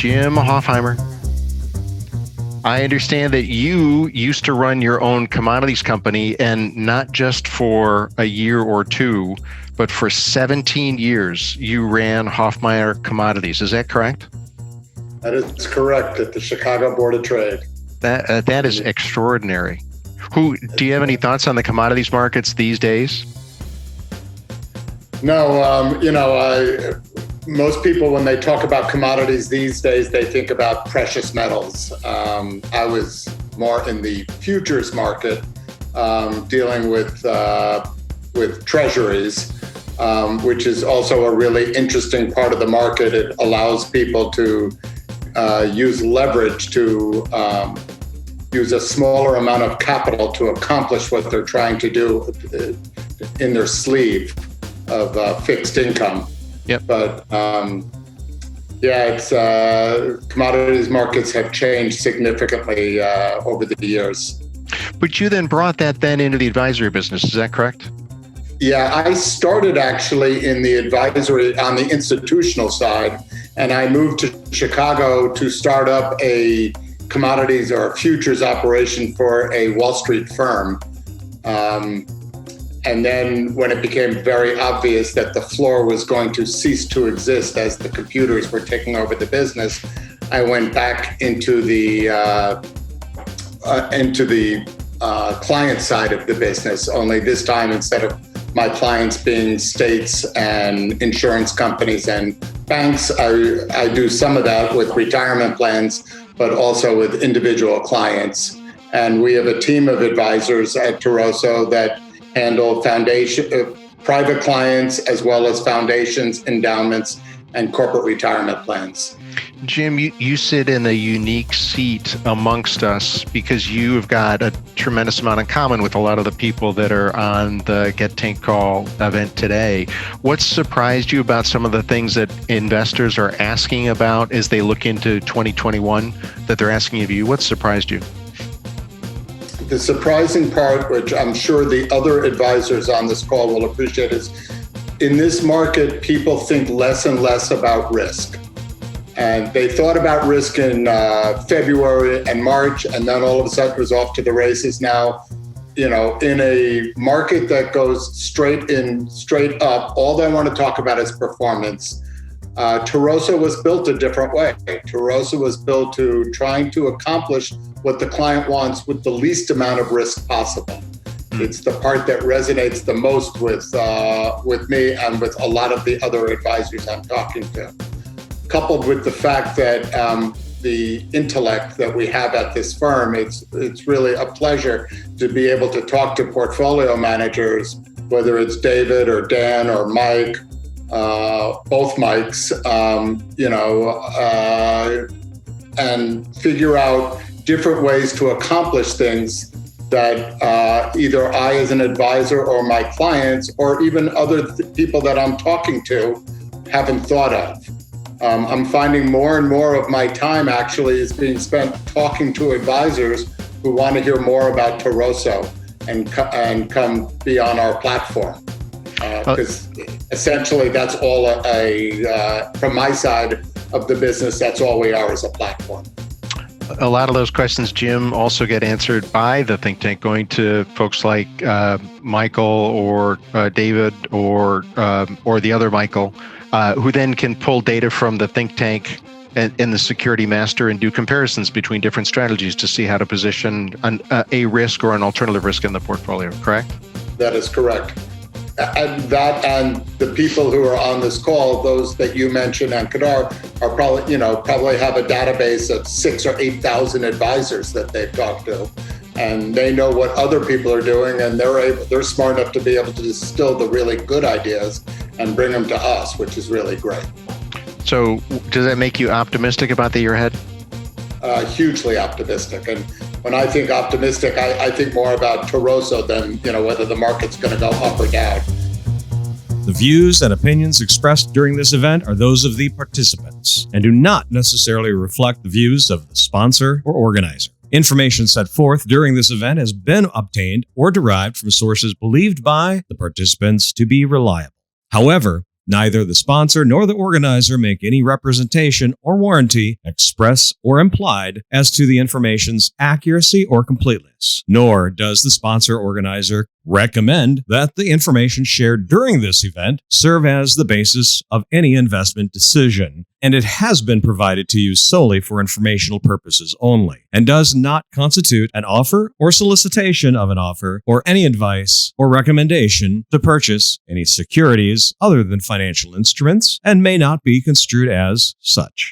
Jim Hofheimer. I understand that you used to run your own commodities company, and not just for a year or two, but for 17 years, you ran Hofheimer Commodities. Is that correct? That is correct, at the Chicago Board of Trade. That is extraordinary. Do you have any thoughts on the commodities markets these days? No, most people, when they talk about commodities these days, they think about precious metals. I was more in the futures market, dealing with treasuries, which is also a really interesting part of the market. It allows people to use leverage to use a smaller amount of capital to accomplish what they're trying to do in their sleeve of fixed income. Yep. But commodities markets have changed significantly over the years. But you then brought that then into the advisory business, is that correct? Yeah, I started actually in the advisory on the institutional side, and I moved to Chicago to start up a commodities or futures operation for a Wall Street firm. And then when it became very obvious that the floor was going to cease to exist as the computers were taking over the business, I went back into the client side of the business. Only this time, instead of my clients being states and insurance companies and banks, I do some of that with retirement plans, but also with individual clients. And we have a team of advisors at Toroso that handle private clients as well as foundations, endowments, and corporate retirement plans. Jim, you sit in a unique seat amongst us because you have got a tremendous amount in common with a lot of the people that are on the Get Tank Call event today. What surprised you about some of the things that investors are asking about as they look into 2021 that they're asking of you? What surprised you? The surprising part, which I'm sure the other advisors on this call will appreciate, is in this market, people think less and less about risk. And they thought about risk in February and March, and then all of a sudden it was off to the races. Now, in a market that goes straight up, all they want to talk about is performance. Toroso was built a different way. Toroso was built to trying to accomplish what the client wants with the least amount of risk possible. It's the part that resonates the most with me and with a lot of the other advisors I'm talking to. Coupled with the fact that the intellect that we have at this firm, it's really a pleasure to be able to talk to portfolio managers, whether it's David or Dan or Mike, both Mikes, and figure out different ways to accomplish things that either I as an advisor or my clients or even other people that I'm talking to haven't thought of. I'm finding more and more of my time actually is being spent talking to advisors who want to hear more about Toroso and come be on our platform. Because essentially that's all from my side of the business, that's all we are as a platform. A lot of those questions, Jim, also get answered by the think tank, going to folks like Michael or David or the other Michael, who then can pull data from the think tank and the security master and do comparisons between different strategies to see how to position a risk or an alternative risk in the portfolio, correct? That is correct. And the people who are on this call, those that you mentioned and Kadar, are probably have a database of 6,000 or 8,000 advisors that they've talked to, and they know what other people are doing, and they're smart enough to be able to distill the really good ideas and bring them to us, which is really great. So, does that make you optimistic about the year ahead? Hugely optimistic, and when I think optimistic, I think more about Toroso than whether the market's going to go up or down. The views and opinions expressed during this event are those of the participants and do not necessarily reflect the views of the sponsor or organizer. Information set forth during this event has been obtained or derived from sources believed by the participants to be reliable. However, Neither the sponsor nor the organizer make any representation or warranty, express or implied, as to the information's accuracy or completeness. Nor does the sponsor organizer recommend that the information shared during this event serve as the basis of any investment decision, and it has been provided to you solely for informational purposes only, and does not constitute an offer or solicitation of an offer or any advice or recommendation to purchase any securities other than financial instruments, and may not be construed as such.